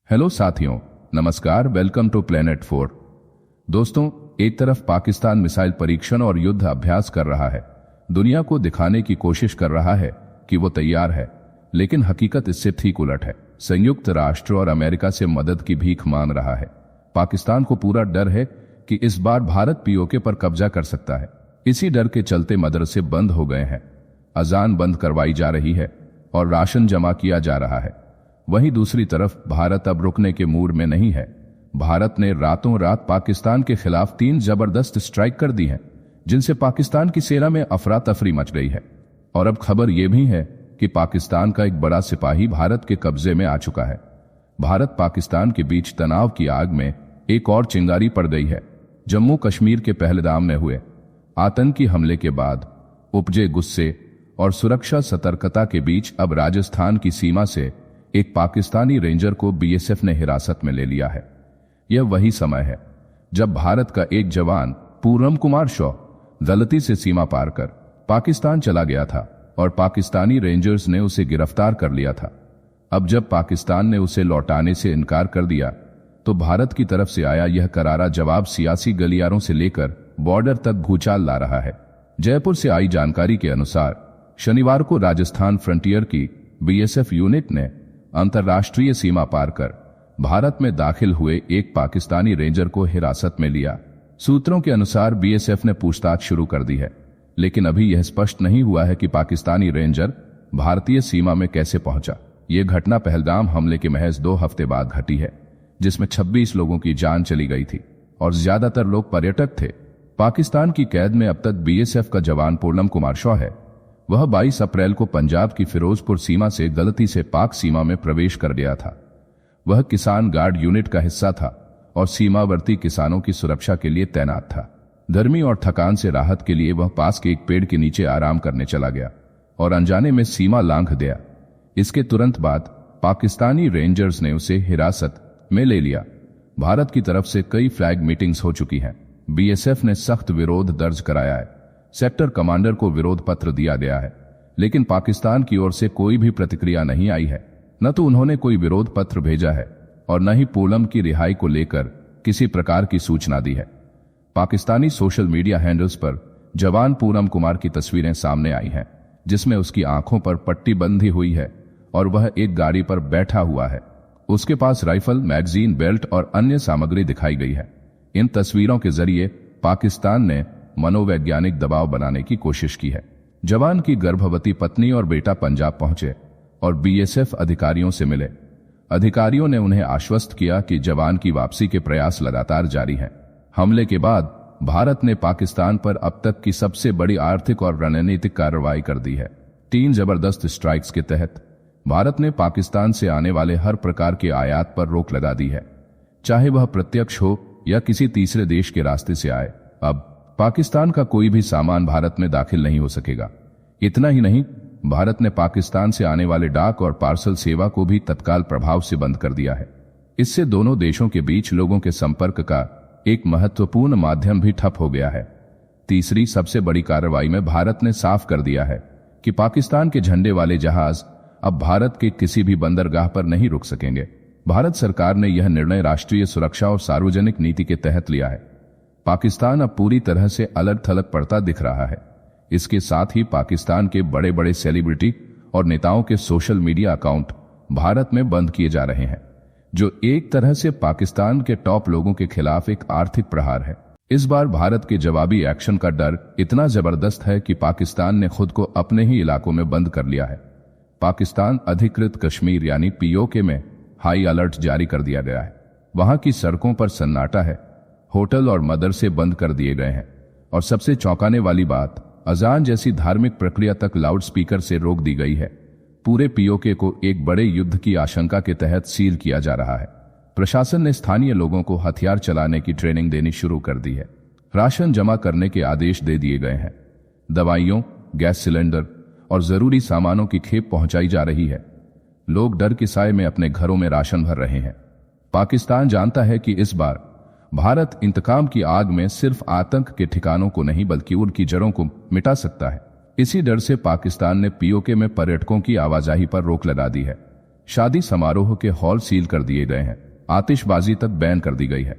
Hello साथियों, नमस्कार। Welcome to planet 4। दोस्तों, एक तरफ पाकिस्तान मिसाइल परीक्षण और युद्ध अभ्यास कर रहा है, दुनिया को दिखाने की कोशिश कर रहा है कि वो तैयार है, लेकिन हकीकत इससे ठीक उलट है। संयुक्त राष्ट्र और अमेरिका से मदद की भीख मांग रहा है। पाकिस्तान को पूरा डर है कि इस बार भारत पीओके पर कब्जा कर सकता है। इसी डर के चलते मदरसे बंद हो गए हैं, अजान बंद करवाई जा रही है और राशन जमा किया जा रहा है। वहीं दूसरी तरफ भारत अब रुकने के मूड में नहीं है। भारत ने रातों रात पाकिस्तान के खिलाफ 3 जबरदस्त स्ट्राइक कर दी हैं, जिनसे पाकिस्तान की सेना में अफरा तफरी मच गई है। और अब खबर यह भी है कि पाकिस्तान का एक बड़ा सिपाही भारत के कब्जे में आ चुका है। भारत पाकिस्तान के बीच तनाव की आग में एक और चिंगारी पड़ गई है। जम्मू कश्मीर के पहलगाम में हुए आतंकी हमले के बाद उपजे गुस्से और सुरक्षा सतर्कता के बीच अब राजस्थान की सीमा से एक पाकिस्तानी रेंजर को बीएसएफ ने हिरासत में ले लिया है। यह वही समय है जब भारत का एक जवान पूरम कुमार शॉ गलती से सीमा पार कर पाकिस्तान चला गया था और पाकिस्तानी रेंजर्स ने उसे गिरफ्तार कर लिया था। अब जब पाकिस्तान ने उसे लौटाने से इनकार कर दिया, तो भारत की तरफ से आया यह करारा जवाब सियासी गलियारों से लेकर बॉर्डर तक भूचाल ला रहा है। जयपुर से आई जानकारी के अनुसार शनिवार को राजस्थान फ्रंटियर की बीएसएफ यूनिट ने अंतर्राष्ट्रीय सीमा पार कर भारत में दाखिल हुए एक पाकिस्तानी रेंजर को हिरासत में लिया। सूत्रों के अनुसार बीएसएफ ने पूछताछ शुरू कर दी है, लेकिन अभी यह स्पष्ट नहीं हुआ है कि पाकिस्तानी रेंजर भारतीय सीमा में कैसे पहुंचा। यह घटना पहलगाम हमले के महज 2 हफ्ते बाद घटी है, जिसमें 26 लोगों की जान चली गई थी और ज्यादातर लोग पर्यटक थे। पाकिस्तान की कैद में अब तक बीएसएफ का जवान पूर्णम कुमार शॉ है। वह 22 अप्रैल को पंजाब की फिरोजपुर सीमा से गलती से पाक सीमा में प्रवेश कर गया था। वह किसान गार्ड यूनिट का हिस्सा था और सीमावर्ती किसानों की सुरक्षा के लिए तैनात था। गर्मी और थकान से राहत के लिए वह पास के एक पेड़ के नीचे आराम करने चला गया और अनजाने में सीमा लांघ गया। इसके तुरंत बाद पाकिस्तानी रेंजर्स ने उसे हिरासत में ले लिया। भारत की तरफ से कई फ्लैग मीटिंग्स हो चुकी हैं। बीएसएफ ने सख्त विरोध दर्ज कराया है। सेक्टर कमांडर को विरोध पत्र दिया गया है, लेकिन पाकिस्तान की ओर से कोई भी प्रतिक्रिया नहीं आई है। न तो उन्होंने कोई विरोध पत्र भेजा है और न ही पूनम की रिहाई को लेकर किसी प्रकार की सूचना दी है। पाकिस्तानी सोशल मीडिया हैंडल्स पर जवान पूनम कुमार की तस्वीरें सामने आई हैं, जिसमें उसकी आंखों पर पट्टी बंधी हुई है और वह एक गाड़ी पर बैठा हुआ है। उसके पास राइफल, मैगजीन, बेल्ट और अन्य सामग्री दिखाई गई है। इन तस्वीरों के जरिए पाकिस्तान ने मनोवैज्ञानिक दबाव बनाने की कोशिश की है। जवान की गर्भवती पत्नी और बेटा पंजाब पहुंचे और बीएसएफ अधिकारियों से मिले। अधिकारियों ने उन्हें आश्वस्त किया कि जवान की वापसी के प्रयास लगातार जारी हैं। हमले के बाद भारत ने पाकिस्तान पर अब तक की सबसे बड़ी आर्थिक और रणनीतिक कार्रवाई कर दी है। 3 जबरदस्त स्ट्राइक्स के तहत भारत ने पाकिस्तान से आने वाले हर प्रकार के आयात पर रोक लगा दी है, चाहे वह प्रत्यक्ष हो या किसी तीसरे देश के रास्ते से आए। अब पाकिस्तान का कोई भी सामान भारत में दाखिल नहीं हो सकेगा। इतना ही नहीं, भारत ने पाकिस्तान से आने वाले डाक और पार्सल सेवा को भी तत्काल प्रभाव से बंद कर दिया है। इससे दोनों देशों के बीच लोगों के संपर्क का एक महत्वपूर्ण माध्यम भी ठप हो गया है। तीसरी सबसे बड़ी कार्रवाई में भारत ने साफ कर दिया है कि पाकिस्तान के झंडे वाले जहाज अब भारत के किसी भी बंदरगाह पर नहीं रुक सकेंगे। भारत सरकार ने यह निर्णय राष्ट्रीय सुरक्षा और सार्वजनिक नीति के तहत लिया है। पाकिस्तान अब पूरी तरह से अलग थलग पड़ता दिख रहा है। इसके साथ ही पाकिस्तान के बड़े बड़े सेलिब्रिटी और नेताओं के सोशल मीडिया अकाउंट भारत में बंद किए जा रहे हैं, जो एक तरह से पाकिस्तान के टॉप लोगों के खिलाफ एक आर्थिक प्रहार है। इस बार भारत के जवाबी एक्शन का डर इतना जबरदस्त है कि पाकिस्तान ने खुद को अपने ही इलाकों में बंद कर लिया है। पाकिस्तान अधिकृत कश्मीर यानी पीओके में हाई अलर्ट जारी कर दिया गया है। वहां की सड़कों पर सन्नाटा है, होटल और मदरसे बंद कर दिए गए हैं और सबसे चौंकाने वाली बात, अजान जैसी धार्मिक प्रक्रिया तक लाउड स्पीकर से रोक दी गई है। पूरे पीओके को एक बड़े युद्ध की आशंका के तहत सील किया जा रहा है। प्रशासन ने स्थानीय लोगों को हथियार चलाने की ट्रेनिंग देनी शुरू कर दी है। राशन जमा करने के आदेश दे दिए गए हैं। दवाइयों, गैस सिलेंडर और जरूरी सामानों की खेप पहुंचाई जा रही है। लोग डर के साए में अपने घरों में राशन भर रहे हैं। पाकिस्तान जानता है कि इस बार भारत इंतकाम की आग में सिर्फ आतंक के ठिकानों को नहीं बल्कि उनकी जड़ों को मिटा सकता है। इसी डर से पाकिस्तान ने पीओके में पर्यटकों की आवाजाही पर रोक लगा दी है। शादी समारोह के हॉल सील कर दिए गए हैं, आतिशबाजी तक बैन कर दी गई है।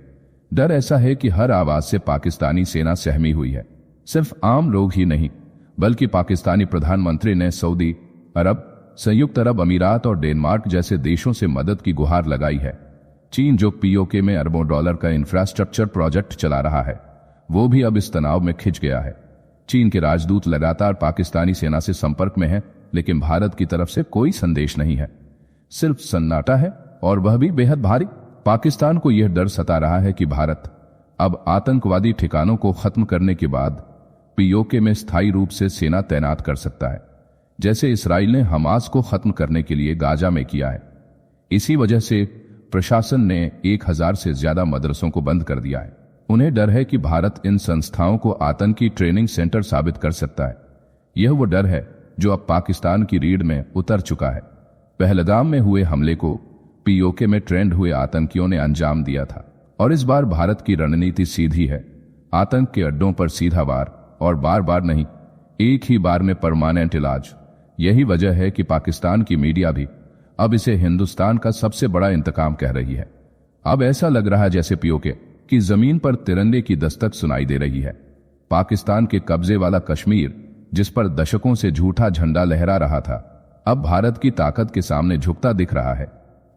डर ऐसा है कि हर आवाज से पाकिस्तानी सेना सहमी हुई है। सिर्फ आम लोग ही नहीं, बल्कि पाकिस्तानी प्रधानमंत्री ने सऊदी अरब, संयुक्त अरब अमीरात और डेनमार्क जैसे देशों से मदद की गुहार लगाई है। चीन, जो पीओके में अरबों डॉलर का इंफ्रास्ट्रक्चर प्रोजेक्ट चला रहा है, वो भी अब इस तनाव में खिंच गया है। चीन के राजदूत लगातार पाकिस्तानी सेना से संपर्क में हैं, लेकिन भारत की तरफ से कोई संदेश नहीं है, सिर्फ सन्नाटा है, और वह भी बेहद भारी। पाकिस्तान को यह डर सता रहा है कि भारत अब आतंकवादी ठिकानों को खत्म करने के बाद पीओके में स्थायी रूप से सेना तैनात कर सकता है, जैसे इसराइल ने हमास को खत्म करने के लिए गाजा में किया है। इसी वजह से प्रशासन ने 1000 से ज्यादा मदरसों को बंद कर दिया है। उन्हें डर है कि भारत इन संस्थाओं को आतंकी ट्रेनिंग सेंटर साबित कर सकता है। यह वो डर है जो अब पाकिस्तान की रीढ़ में उतर चुका है। पहलगाम में हुए हमले को पीओके में ट्रेंड हुए आतंकियों ने अंजाम दिया था, और इस बार भारत की रणनीति सीधी है, आतंक के अड्डों पर सीधा वार, और बार बार नहीं, एक ही बार में परमानेंट इलाज। यही वजह है कि पाकिस्तान की मीडिया भी अब इसे हिंदुस्तान का सबसे बड़ा इंतकाम कह रही है। अब ऐसा लग रहा है जैसे पीओके की जमीन पर तिरंगे की दस्तक सुनाई दे रही है। पाकिस्तान के कब्जे वाला कश्मीर, जिस पर दशकों से झूठा झंडा लहरा रहा था, अब भारत की ताकत के सामने झुकता दिख रहा है।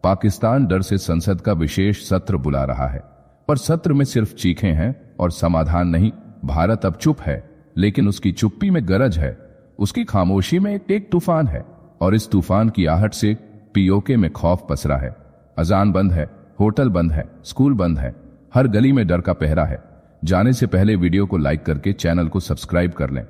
पाकिस्तान डर से संसद का विशेष सत्र बुला रहा है, पर सत्र में सिर्फ चीखें हैं और समाधान नहीं। भारत अब चुप है, लेकिन उसकी चुप्पी में गरज है, उसकी खामोशी में एक तूफान है, और इस तूफान की आहट से पीओके में खौफ पसरा है। अजान बंद है, होटल बंद है, स्कूल बंद है, हर गली में डर का पहरा है। जाने से पहले वीडियो को लाइक करके चैनल को सब्सक्राइब कर लें।